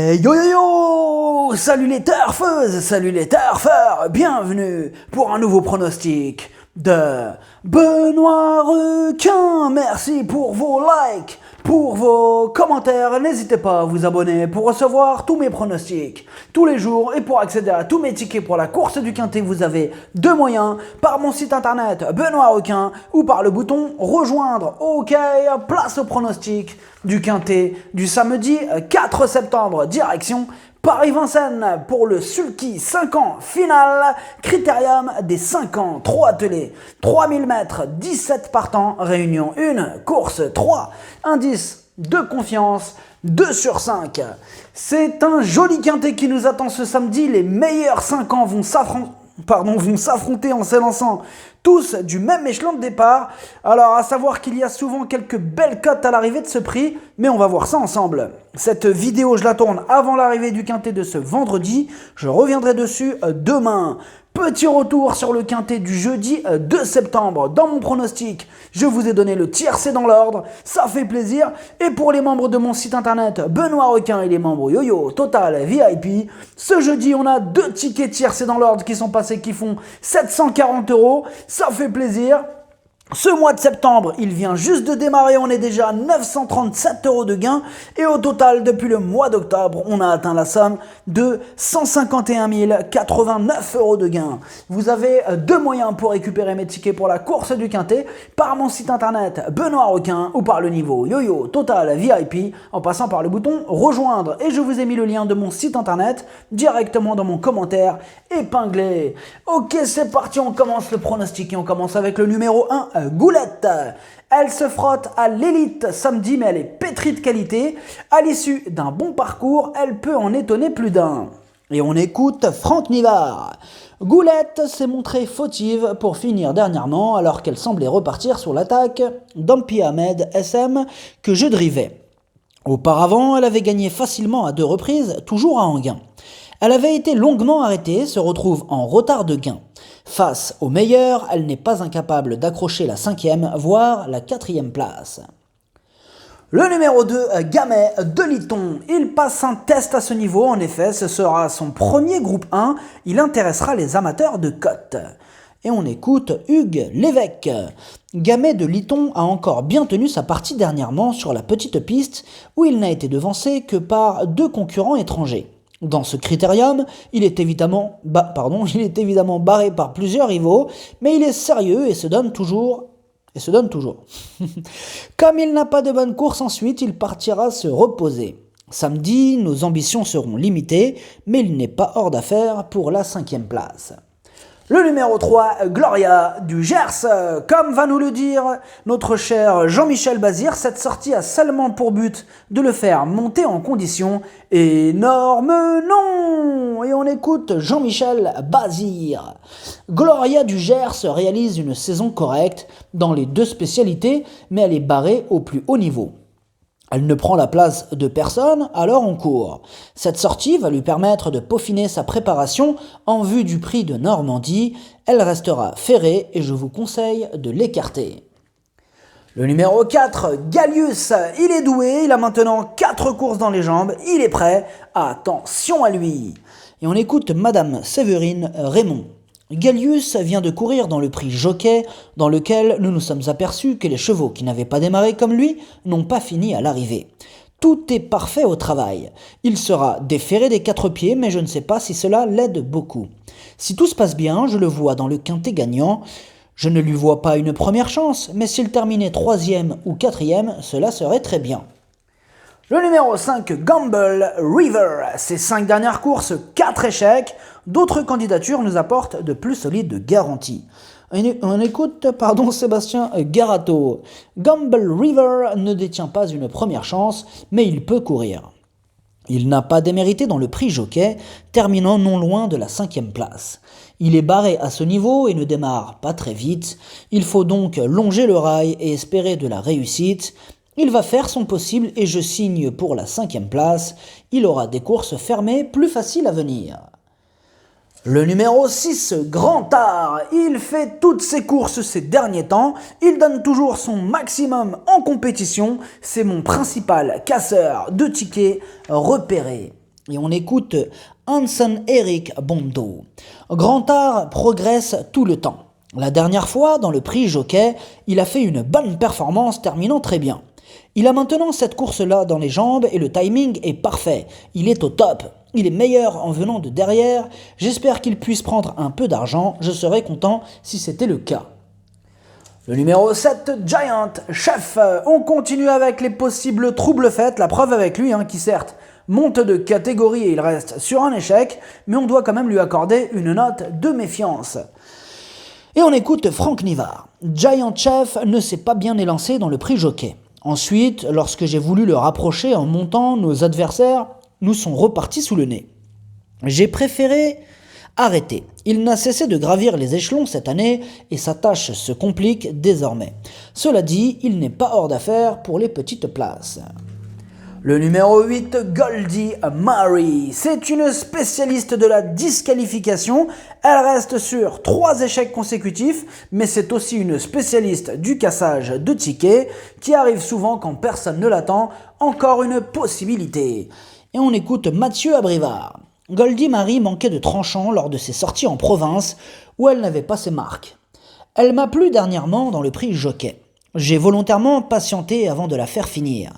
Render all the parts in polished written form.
Yo yo yo! Salut les turfeuses, salut les turfeurs, bienvenue pour un nouveau pronostic de Benoît Requin. Merci pour vos likes, pour vos commentaires. N'hésitez pas à vous abonner pour recevoir tous mes pronostics tous les jours et pour accéder à tous mes tickets pour la course du Quintet. Vous avez deux moyens, par mon site internet Benoît Requin ou par le bouton rejoindre. Ok, place au pronostic du Quintet du samedi 4 septembre, direction Paris-Vincennes pour le Sulky 5 ans final, critérium des 5 ans, 3 attelés, 3000 mètres, 17 partants, réunion 1, course 3, indice de confiance 2 sur 5. C'est un joli Quintet qui nous attend ce samedi, les meilleurs 5 ans vont s'affronter en s'élançant tous du même échelon de départ. Alors à savoir qu'il y a souvent quelques belles cotes à l'arrivée de ce prix, mais on va voir ça ensemble. Cette vidéo je la tourne avant l'arrivée du Quintet de ce vendredi, je reviendrai dessus demain. Petit retour sur le Quintet du jeudi 2 septembre. Dans mon pronostic, je vous ai donné le tiercé dans l'ordre, ça fait plaisir. Et pour les membres de mon site internet Benoît Requin et les membres YoYo Total VIP, ce jeudi on a 2 tickets tiercé dans l'ordre qui sont passés, qui font 740 €, ça fait plaisir. Ce mois de septembre, il vient juste de démarrer, on est déjà à 937 € de gains et au total, depuis le mois d'octobre, on a atteint la somme de 151 089 € de gains. Vous avez deux moyens pour récupérer mes tickets pour la course du Quintet, par mon site internet Benoît Requin ou par le niveau YoYo Total VIP en passant par le bouton rejoindre. Et je vous ai mis le lien de mon site internet directement dans mon commentaire épinglé. Ok, c'est parti, on commence le pronostic et on commence avec le numéro 1. Goulette, elle se frotte à l'élite samedi, mais elle est pétrie de qualité. À l'issue d'un bon parcours, elle peut en étonner plus d'un. Et on écoute Franck Nivard. Goulette s'est montrée fautive pour finir dernièrement, alors qu'elle semblait repartir sur l'attaque d'Ampi Ahmed SM que je drivais. Auparavant, elle avait gagné facilement à 2 reprises, toujours à Enghien. Elle avait été longuement arrêtée, se retrouve en retard de gain. Face aux meilleurs, elle n'est pas incapable d'accrocher la 5e, voire la 4e place. Le numéro 2, Gamay de Liton. Il passe un test à ce niveau, en effet, ce sera son premier groupe 1, il intéressera les amateurs de cote. Et on écoute Hugues Lévesque. Gamay de Liton a encore bien tenu sa partie dernièrement sur la petite piste, où il n'a été devancé que par 2 concurrents étrangers. Dans ce critérium, il est évidemment barré par plusieurs rivaux, mais il est sérieux et se donne toujours. Comme il n'a pas de bonne course ensuite, il partira se reposer. Samedi, nos ambitions seront limitées, mais il n'est pas hors d'affaire pour la 5e place. Le numéro 3, Gloria du Gers. Comme va nous le dire notre cher Jean-Michel Bazir, cette sortie a seulement pour but de le faire monter en condition. Énorme non! Et on écoute Jean-Michel Bazir. Gloria du Gers réalise une saison correcte dans les 2 spécialités, mais elle est barrée au plus haut niveau. Elle ne prend la place de personne, alors on court. Cette sortie va lui permettre de peaufiner sa préparation en vue du prix de Normandie. Elle restera ferrée et je vous conseille de l'écarter. Le numéro 4, Gallius, il est doué, il a maintenant 4 courses dans les jambes, il est prêt, attention à lui. Et on écoute Madame Séverine Raymond. Gallius vient de courir dans le prix Jockey, dans lequel nous nous sommes aperçus que les chevaux qui n'avaient pas démarré comme lui n'ont pas fini à l'arrivée. Tout est parfait au travail. Il sera déféré des 4 pieds, mais je ne sais pas si cela l'aide beaucoup. Si tout se passe bien, je le vois dans le Quintet gagnant. Je ne lui vois pas une première chance, mais s'il terminait 3e ou 4e, cela serait très bien. Le numéro 5, Gamble River. Ses 5 dernières courses, 4 échecs. D'autres candidatures nous apportent de plus solides garanties. On écoute Sébastien Garato. Gamble River ne détient pas une première chance, mais il peut courir. Il n'a pas démérité dans le prix Jockey, terminant non loin de la 5e place. Il est barré à ce niveau et ne démarre pas très vite. Il faut donc longer le rail et espérer de la réussite. Il va faire son possible et je signe pour la 5e place. Il aura des courses fermées plus faciles à venir. Le numéro 6, Grand Art, il fait toutes ses courses ces derniers temps, il donne toujours son maximum en compétition, c'est mon principal casseur de tickets repéré. Et on écoute Hansen Erik Bondo. Grand art progresse tout le temps. La dernière fois, dans le prix jockey, il a fait une bonne performance terminant très bien. Il a maintenant cette course-là dans les jambes et le timing est parfait. Il est au top. Il est meilleur en venant de derrière. J'espère qu'il puisse prendre un peu d'argent. Je serais content si c'était le cas. Le numéro 7, Giant Chef. On continue avec les possibles troubles faits. La preuve avec lui, qui certes monte de catégorie et il reste sur un échec, mais on doit quand même lui accorder une note de méfiance. Et on écoute Franck Nivard. Giant Chef ne s'est pas bien élancé dans le prix jockey. Ensuite, lorsque j'ai voulu le rapprocher en montant, nos adversaires nous sont repartis sous le nez. J'ai préféré arrêter. Il n'a cessé de gravir les échelons cette année et sa tâche se complique désormais. Cela dit, il n'est pas hors d'affaire pour les petites places. Le numéro 8, Goldie Mary. C'est une spécialiste de la disqualification. Elle reste sur 3 échecs consécutifs, mais c'est aussi une spécialiste du cassage de tickets qui arrive souvent quand personne ne l'attend. Encore une possibilité. Et on écoute Mathieu Abrivard. Goldie Mary manquait de tranchant lors de ses sorties en province où elle n'avait pas ses marques. Elle m'a plu dernièrement dans le prix jockey. J'ai volontairement patienté avant de la faire finir.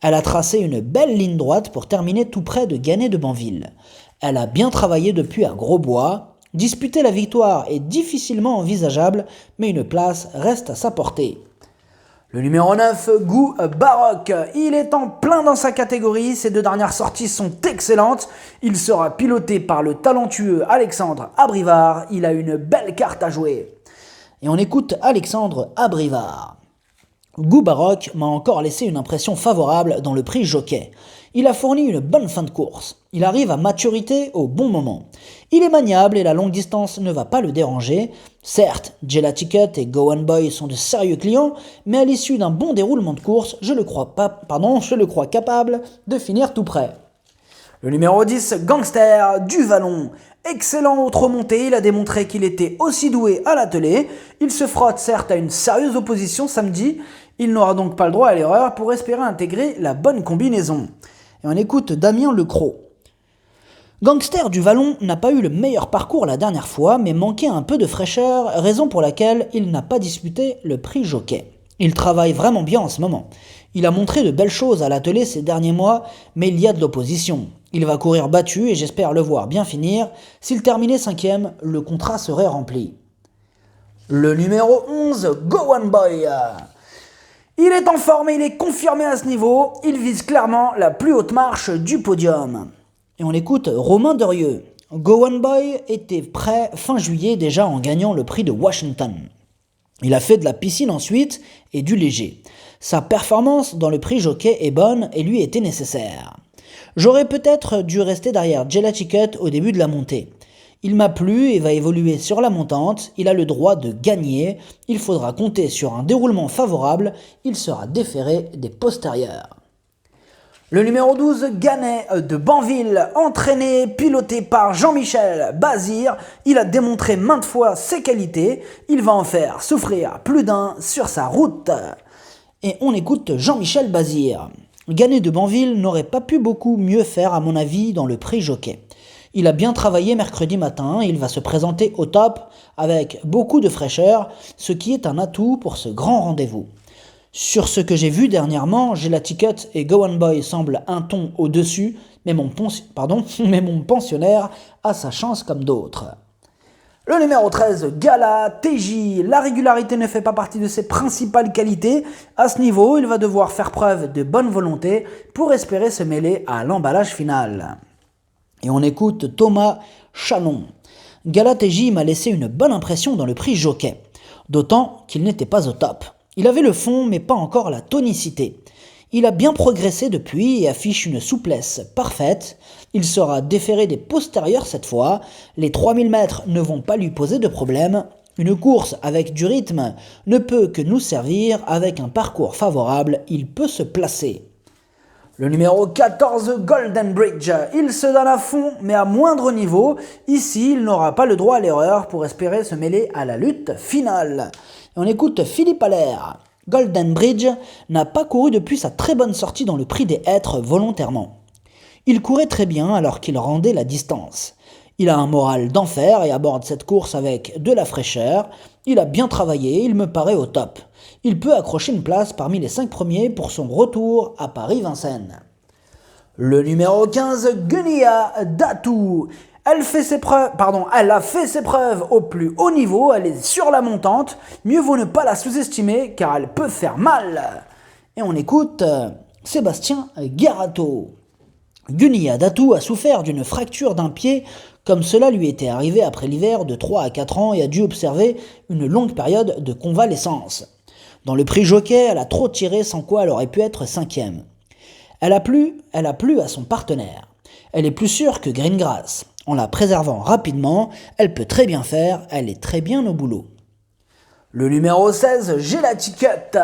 Elle a tracé une belle ligne droite pour terminer tout près de Gannet de Banville. Elle a bien travaillé depuis à Grosbois. Disputer la victoire est difficilement envisageable, mais une place reste à sa portée. Le numéro 9, Goût Baroque. Il est en plein dans sa catégorie, ses 2 dernières sorties sont excellentes. Il sera piloté par le talentueux Alexandre Abrivard. Il a une belle carte à jouer. Et on écoute Alexandre Abrivard. Goût Baroque m'a encore laissé une impression favorable dans le prix jockey. Il a fourni une bonne fin de course. Il arrive à maturité au bon moment. Il est maniable et la longue distance ne va pas le déranger. Certes, Jelaticut et Gowan Boy sont de sérieux clients, mais à l'issue d'un bon déroulement de course, je le crois capable de finir tout près. Le numéro 10, Gangster du Vallon. Excellent autre remontée, il a démontré qu'il était aussi doué à l'attelé. Il se frotte certes à une sérieuse opposition samedi. Il n'aura donc pas le droit à l'erreur pour espérer intégrer la bonne combinaison. Et on écoute Damien Lecros. Gangster du Vallon n'a pas eu le meilleur parcours la dernière fois, mais manquait un peu de fraîcheur, raison pour laquelle il n'a pas disputé le prix jockey. Il travaille vraiment bien en ce moment. Il a montré de belles choses à l'attelé ces derniers mois, mais il y a de l'opposition. Il va courir battu et j'espère le voir bien finir. S'il terminait 5e, le contrat serait rempli. Le numéro 11, Go One Boy. Il est en forme et il est confirmé à ce niveau. Il vise clairement la plus haute marche du podium. Et on écoute Romain Derieux. Go One Boy était prêt fin juillet déjà en gagnant le prix de Washington. Il a fait de la piscine ensuite et du léger. Sa performance dans le prix jockey est bonne et lui était nécessaire. J'aurais peut-être dû rester derrière Jelaticut au début de la montée. Il m'a plu et va évoluer sur la montante, il a le droit de gagner, il faudra compter sur un déroulement favorable, il sera déféré des postérieurs. Le numéro 12, Gannet de Banville, entraîné, piloté par Jean-Michel Bazir, il a démontré maintes fois ses qualités, il va en faire souffrir plus d'un sur sa route. Et on écoute Jean-Michel Bazir. Gannet de Banville n'aurait pas pu beaucoup mieux faire à mon avis dans le prix jockey. Il a bien travaillé mercredi matin et il va se présenter au top avec beaucoup de fraîcheur, ce qui est un atout pour ce grand rendez-vous. Sur ce que j'ai vu dernièrement, Jelaticut et Go One Boy semblent un ton au-dessus, mais mon pensionnaire a sa chance comme d'autres. Le numéro 13, Gala TJ. La régularité ne fait pas partie de ses principales qualités. À ce niveau, il va devoir faire preuve de bonne volonté pour espérer se mêler à l'emballage final. Et on écoute Thomas Chanon. Gala TJ m'a laissé une bonne impression dans le prix jockey, d'autant qu'il n'était pas au top. Il avait le fond, mais pas encore la tonicité. Il a bien progressé depuis et affiche une souplesse parfaite. Il sera déféré des postérieurs cette fois. Les 3000 mètres ne vont pas lui poser de problème. Une course avec du rythme ne peut que nous servir. Avec un parcours favorable, il peut se placer. Le numéro 14, Golden Bridge. Il se donne à fond, mais à moindre niveau. Ici, il n'aura pas le droit à l'erreur pour espérer se mêler à la lutte finale. Et on écoute Philippe Allaire. Golden Bridge n'a pas couru depuis sa très bonne sortie dans le prix des hêtres volontairement. Il courait très bien alors qu'il rendait la distance. Il a un moral d'enfer et aborde cette course avec de la fraîcheur. Il a bien travaillé, il me paraît au top. Il peut accrocher une place parmi les 5 premiers pour son retour à Paris-Vincennes. Le numéro 15, Gunia Datou. Elle a fait ses preuves au plus haut niveau, elle est sur la montante. Mieux vaut ne pas la sous-estimer car elle peut faire mal. Et on écoute Sébastien Garato. Gunia Datou a souffert d'une fracture d'un pied comme cela lui était arrivé après l'hiver de 3 à 4 ans et a dû observer une longue période de convalescence. Dans le prix jockey, elle a trop tiré sans quoi elle aurait pu être 5e. Elle a plu à son partenaire. Elle est plus sûre que Greengrass. En la préservant rapidement, elle peut très bien faire, elle est très bien au boulot. Le numéro 16, Gelaticut.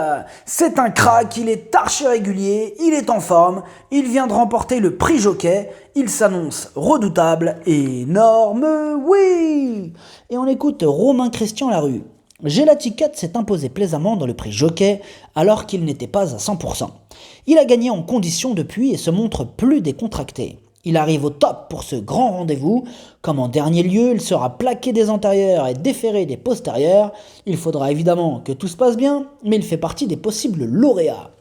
C'est un crack, il est archi régulier, il est en forme, il vient de remporter le prix jockey, il s'annonce redoutable et énorme, oui. Et on écoute Romain Christian Larue. Gelaticut s'est imposé plaisamment dans le prix jockey alors qu'il n'était pas à 100%. Il a gagné en condition depuis et se montre plus décontracté. Il arrive au top pour ce grand rendez-vous. Comme en dernier lieu, il sera plaqué des antérieurs et déféré des postérieurs. Il faudra évidemment que tout se passe bien, mais il fait partie des possibles lauréats.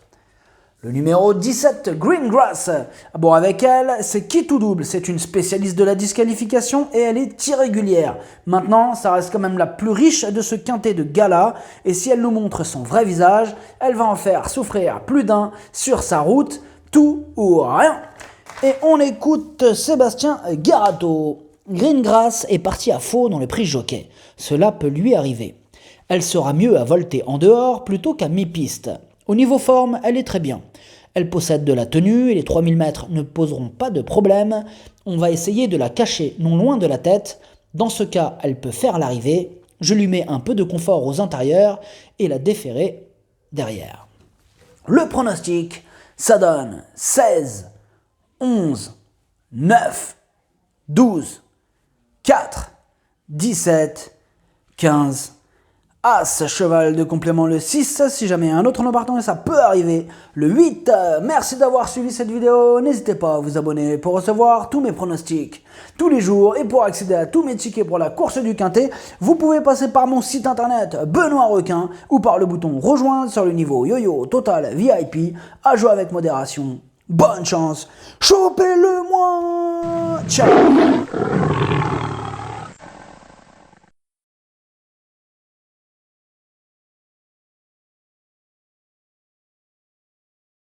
Le numéro 17, Greengrass. Bon, avec elle, c'est qui tout double. C'est une spécialiste de la disqualification et elle est irrégulière. Maintenant, ça reste quand même la plus riche de ce quintet de gala. Et si elle nous montre son vrai visage, elle va en faire souffrir plus d'un sur sa route. Tout ou rien. Et on écoute Sébastien Garato. Greengrass est partie à faux dans le prix jockey. Cela peut lui arriver. Elle sera mieux à volter en dehors plutôt qu'à mi-piste. Au niveau forme, elle est très bien. Elle possède de la tenue et les 3000 mètres ne poseront pas de problème. On va essayer de la cacher non loin de la tête. Dans ce cas, elle peut faire l'arrivée. Je lui mets un peu de confort aux intérieurs et la déférer derrière. Le pronostic, ça donne 16, 11, 9, 12, 4, 17, 15, As, cheval de complément le 6, si jamais un autre nom partant et ça peut arriver, le 8. Merci d'avoir suivi cette vidéo, n'hésitez pas à vous abonner pour recevoir tous mes pronostics tous les jours et pour accéder à tous mes tickets pour la course du Quintet, vous pouvez passer par mon site internet Benoît Requin ou par le bouton rejoindre sur le niveau Yo-Yo Total VIP, à jouer avec modération. Bonne chance, chopez-le moi. Ciao.